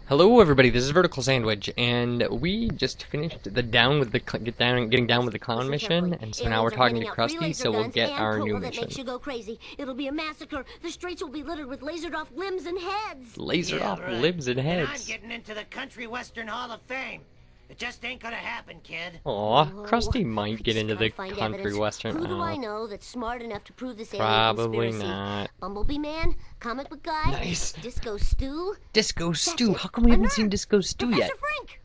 Hello everybody, this is Vertical Sandwich, and we just finished the getting down with the clown mission, and so now we're talking to Krusty, so we'll get our new mission. Makes you go crazy. It'll be a massacre. The streets will be littered with lasered off limbs and heads. Lasered off limbs and heads. And I'm getting into the Country Western Hall of Fame. It just ain't gonna happen, kid. Aw, Krusty might get into the Country evidence. Western. Who do I know that's smart enough to prove this alien Probably conspiracy? not. Bumblebee Man, comic book guy, Nice. Disco Stu. Disco Stu. How come we haven't seen Disco Stu yet? Professor Frank.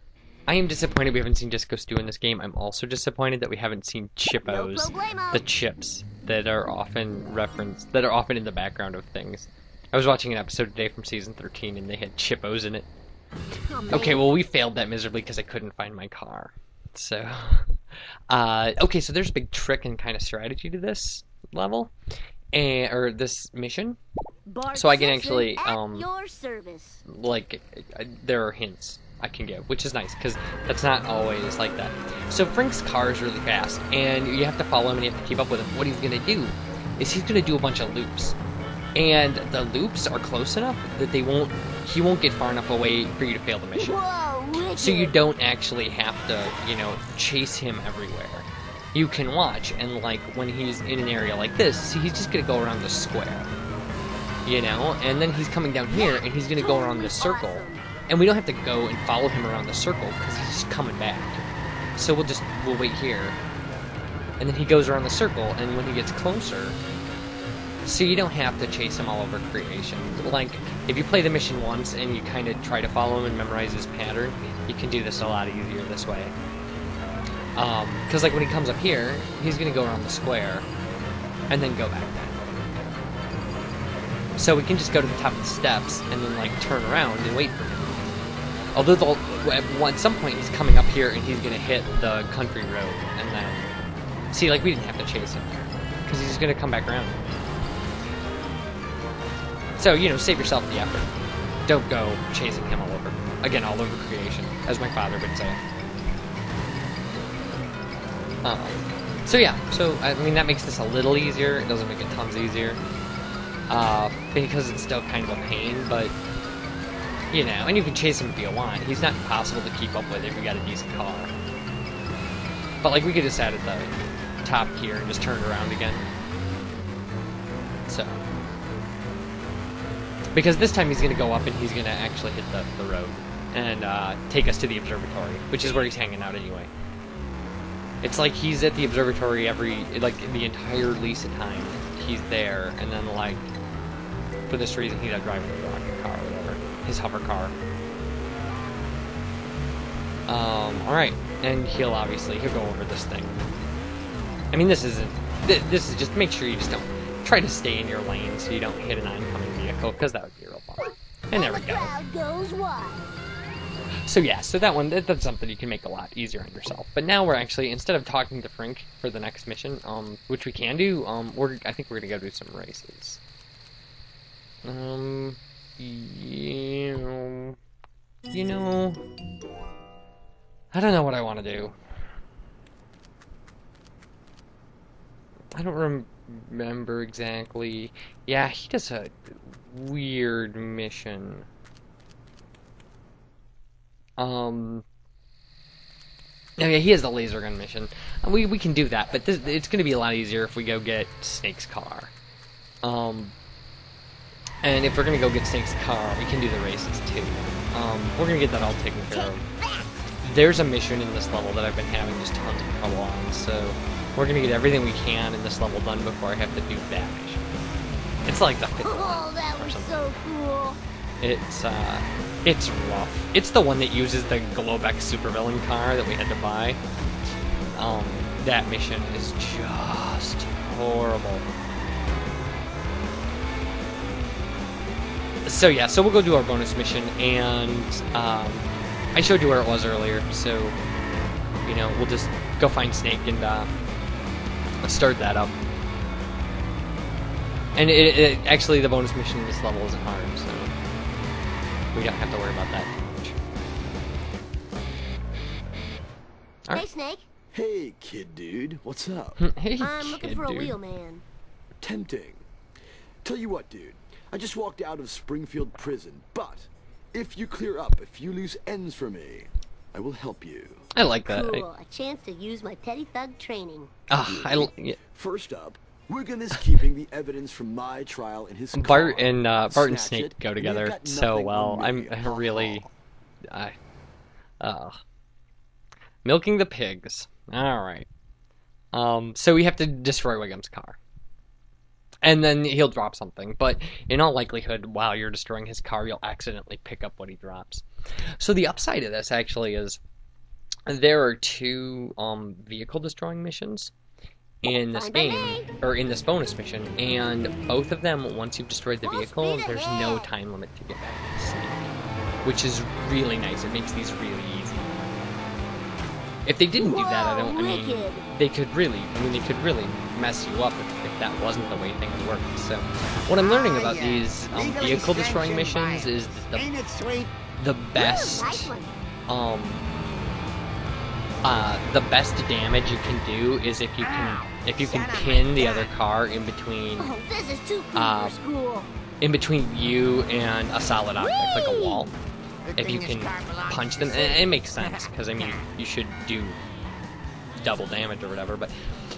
I am disappointed we haven't seen Disco Stu in this game. I'm also disappointed that we haven't seen Chippos, problemo. the chips that are often in the background of things. I was watching an episode today from season 13, and they had Chippos in it. Oh, Okay, well, we failed that miserably because I couldn't find my car. So, okay, so there's a big trick and kind of strategy to this level, or this mission. Bart So I can Simpson actually, at your service. like, there are hints I can give, which is nice, because that's not always like that. So Frank's car is really fast, and you have to follow him, and you have to keep up with him. What he's going to do is he's going to do a bunch of loops. And the loops are close enough that he won't get far enough away for you to fail the mission. Whoa, wicked. So you don't actually have to, chase him everywhere. You can watch, and like when he's in an area like this, see, he's just gonna go around the square. And then he's coming down here, and he's gonna go around the circle. And we don't have to go and follow him around the circle, because he's just coming back. So we'll wait here. And then he goes around the circle, and when he gets closer, so you don't have to chase him all over creation. Like, if you play the mission once and you kind of try to follow him and memorize his pattern, you can do this a lot easier this way. Because like when he comes up here, he's going to go around the square and then go back down. So we can just go to the top of the steps and then like turn around and wait for him. Although at some point he's coming up here and he's going to hit the country road and then... See, like we didn't have to chase him there because he's going to come back around. So, save yourself the effort. Don't go chasing him all over. Again, all over creation, as my father would say. So I mean, that makes this a little easier. It doesn't make it tons easier. Because it's still kind of a pain, but, and you can chase him if you want. He's not impossible to keep up with if you got a decent car. But, like, we could just add at the top here and just turn around again. So... Because this time he's going to go up and he's going to actually hit the road and take us to the observatory, which is where he's hanging out anyway. It's like he's at the observatory the entire lease of time. He's there, and then, like, for this reason, he's not driving the rocket car or whatever. His hover car. Alright. And he'll go over this thing. I mean, this is just, make sure you just don't try to stay in your lane so you don't hit an oncoming vehicle, because that would be a real bummer. And there we go. So yeah, so that's something you can make a lot easier on yourself. But now we're actually, instead of talking to Frank for the next mission, which we can do, I think we're gonna go do some races. I don't know what I want to do. I don't remember exactly. Yeah, he does a weird mission. Yeah, he has the laser gun mission. We can do that, but it's going to be a lot easier if we go get Snake's car. And if we're going to go get Snake's car, we can do the races too. We're going to get that all taken care of. There's a mission in this level that I've been having just tons of trouble on, so we're going to get everything we can in this level done before I have to do that mission. It's like the 5th one that was or something. so cool. It's rough. It's the one that uses the Globex supervillain car that we had to buy. That mission is just horrible. So yeah, so we'll go do our bonus mission, and I showed you where it was earlier, so we'll just go find Snake and start that up. And actually, the bonus mission in this level isn't hard, so we don't have to worry about that much. All right. Hey, Snake. Hey, kid dude, what's up? Hey, I'm looking for a dude. wheelman. Tempting. Tell you what, dude, I just walked out of Springfield prison, but If you clear up a few loose ends for me, I will help you. I like that. Cool. A chance to use my petty thug training. Yeah. First up, Wiggum is keeping the evidence from my trial in his car. Bart and Snatch Snake it, go and together you've got so nothing well. on me. I'm really, milking the pigs. All right. So we have to destroy Wiggum's car, and then he'll drop something. But in all likelihood, while you're destroying his car, you'll accidentally pick up what he drops. So the upside of this actually is there are 2 vehicle destroying missions in this game, or in this bonus mission, and both of them, once you've destroyed the vehicle, there's no time limit to get back to the Snake, which is really nice. It makes these really easy. If they didn't do that, they could really mess you up if that wasn't the way things work. So, what I'm learning about these vehicle destroying missions is that the best damage you can do is if you can pin the other car in between in between you and a solid object like a wall. If you can punch them, and it makes sense because I mean you should do double damage or whatever. But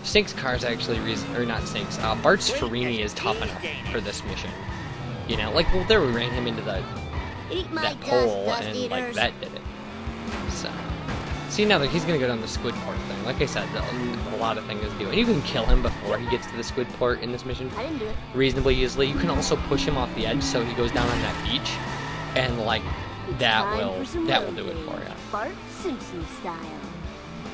Snake's car is actually or not Snake's. Bart's Farini is tough enough for this mission. You know, like well, there we ran him into that pole and like that did it. So. See, now that he's going to go down the squid port thing. Like I said, a lot of things do. And you can kill him before he gets to the squid port in this mission. I didn't do it. Reasonably easily. You can also push him off the edge so he goes down on that beach. And, like, that will do it for you. Bart Simpson style.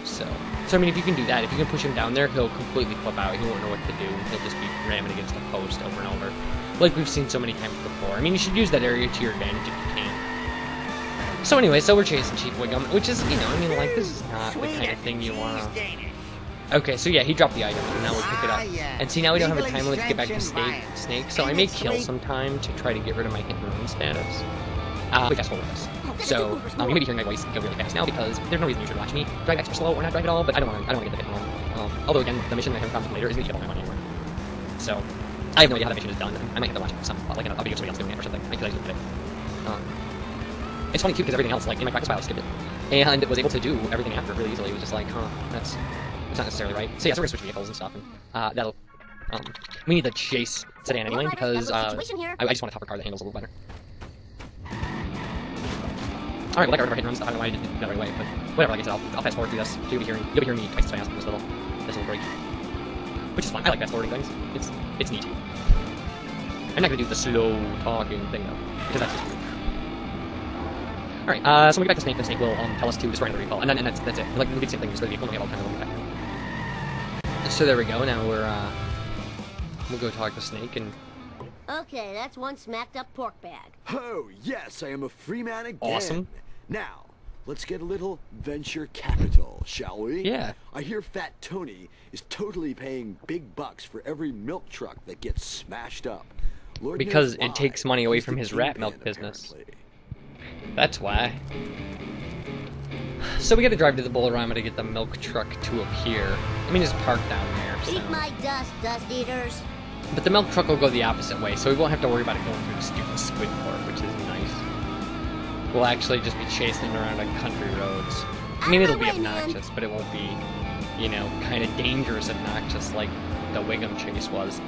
So, I mean, if you can do that, if you can push him down there, he'll completely flip out. He won't know what to do. He'll just be ramming against a post over and over. Like we've seen so many times before. I mean, you should use that area to your advantage if you can. So anyway, so we're chasing Chief Wiggum, which is, you know, I mean, like, this is not the kind of thing you want to... Okay, so yeah, he dropped the item, and now we'll pick it up. And see, now we don't have a time limit to get back to Snake, so I may kill some time to try to get rid of my hit and run status. Wait, fast forward this. So, you may be hearing my voice go really fast now, because there's no reason you should watch me drive extra slow or not drive at all, but I don't want to get the hit and run. Although, again, the mission that I haven't found later isn't going to get all my money anywhere. So, I have no idea how that mission is done. I might have to watch some, like, a video of somebody else doing it or something, because I just looked at it. It's funny too because everything else, like in my practice file, I skipped it, and was able to do everything after really easily. It was just like, it's not necessarily right. So yeah, so we're gonna switch vehicles and stuff, and that'll, we need the chase sedan anyway because I just want a tougher car that handles a little better. All right, well, that got rid of our hit and runs. I don't know why I didn't do that right away, but whatever. Like I said, I'll fast forward through this. So you'll be hearing me twice as fast in this little break, which is fun. I like fast forwarding things. It's neat. I'm not gonna do the slow talking thing though, because that's just weird. Alright, so when we get back to Snake, the Snake will tell us to destroy another vehicle, and that's it. Like, we'll do the same thing, destroy the vehicle, and we have all the time when we get back. So there we go, now we'll go talk to Snake, and... Okay, that's one smacked up pork bag. Oh, yes, I am a free man again. Awesome. Now, let's get a little venture capital, shall we? Yeah. I hear Fat Tony is totally paying big bucks for every milk truck that gets smashed up. Lord because knows it takes money away from his rat milk business. That's why. So we gotta drive to the Bolorama to get the milk truck to appear. I mean, it's parked down there, so... Eat my dust, dust eaters. But the milk truck will go the opposite way, so we won't have to worry about it going through the stupid squid port, which is nice. We'll actually just be chasing around on country roads. I mean, it'll be obnoxious, but it won't be, you know, kind of dangerous obnoxious like the Wiggum chase was.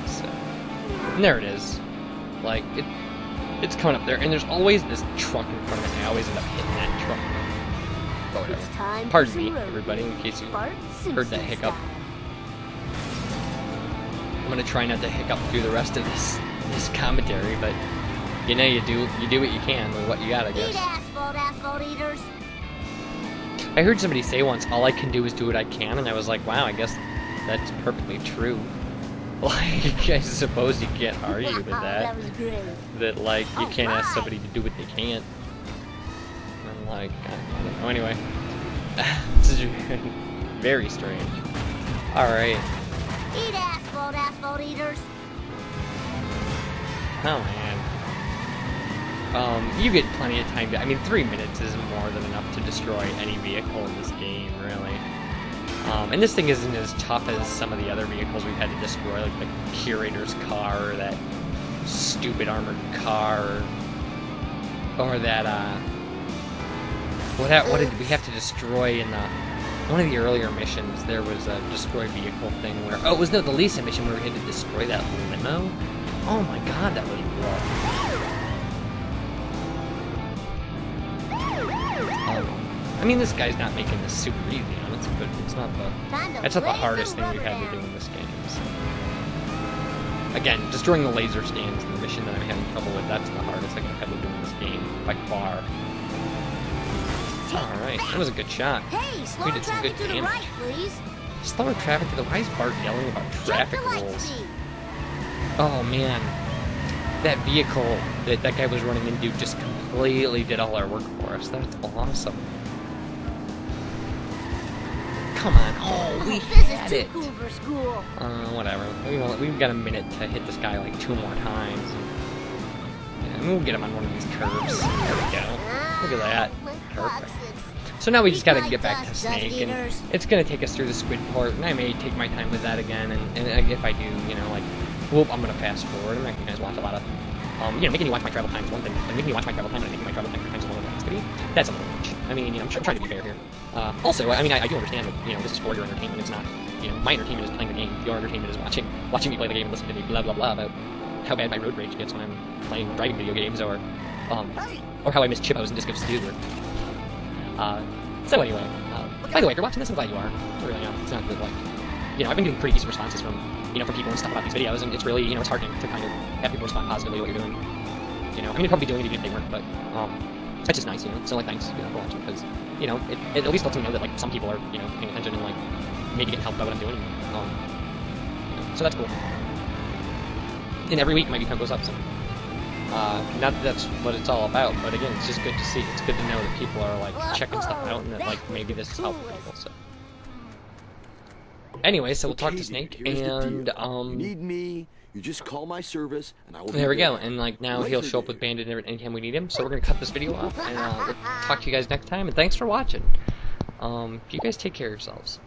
So... And there it is. Like, it's coming up there, and there's always this truck in front of it, and I always end up hitting that truck. But whatever. Pardon me, everybody, in case you heard that hiccup. I'm gonna try not to hiccup through the rest of this commentary, but you know, you do what you can with what you got, I guess. Eat asphalt eaters. I heard somebody say once, all I can do is do what I can, and I was like, wow, I guess that's perfectly true. Like, I suppose you can't argue with that. That was great. That, like, you can't ask somebody to do what they can't. I'm like, I don't know. Anyway. This is very strange. Alright. Eat asphalt eaters. Oh, man. You get plenty of time to... I mean, 3 minutes is more than enough to destroy any vehicle in this game, really. And this thing isn't as tough as some of the other vehicles we've had to destroy, like the Curator's car, or that stupid armored car, or that what did we have to destroy in one of the earlier missions? There was a destroy vehicle thing where it was the Lisa mission where we had to destroy that limo. Oh my god, that was rough. I mean, this guy's not making this super easy. You know? It's not the hardest thing we've had to do in this game. So. Again, destroying the laser stands in the mission that I'm having trouble with, that's the hardest thing I've had to do in this game, by far. Alright, that was a good shot. Hey, slow We did some traffic good to the damage. right, please. Slower traffic to the right. Why is Bart yelling about traffic Check the light rules? speed. Oh man. That vehicle that guy was running into just completely did all our work for us. That's awesome. Come on. Oh, we This had is it. too cool for school. Whatever. We've got a minute to hit this guy like 2 more times. Yeah, and we'll get him on one of these curves. There we go. Look at that. Perfect. So now we just gotta get back to Snake, and it's gonna take us through the squid part, and I may take my time with that again, and if I do, you know, like, whoop, I'm gonna fast forward. I'm making you guys watch a lot of, you know, making you watch my travel time is one thing, but making you watch my travel time and making my travel time 3 times as long as that's gonna be, that's a little much. I mean, you know, I'm trying to be fair here. Also, I mean, I do understand that, you know, this is for your entertainment. It's not, you know, my entertainment is playing the game. Your entertainment is watching me play the game and listening to me blah blah blah about how bad my road rage gets when I'm driving video games, or how I miss Chippos and Disco Stu. So anyway, by the way, if you're watching this, I'm glad you are. I really am. It's not that, like, you know, I've been getting pretty decent responses from people and stuff about these videos, and it's really, you know, it's heartening to kind of have people respond positively to what you're doing. You know, I mean, you'd probably be doing it even if they weren't, but that's just nice, you know. So like, thanks, you know, for watching, because, you know, it at least lets me know that, like, some people are, you know, paying attention and, like, maybe getting helped by what I'm doing. You know, so that's cool. And every week my account goes up some. Not that that's what it's all about, but again, it's just good to see. It's good to know that people are, like, checking stuff out, and that, like, maybe this is helpful people, so. Anyway, so we'll talk to Snake, and, You need me, you just call my service, and I will there we be go, there. and, like, now he'll show up with Bandit anytime we need him, so we're gonna cut this video off, and we'll talk to you guys next time, and thanks for watching. You guys take care of yourselves.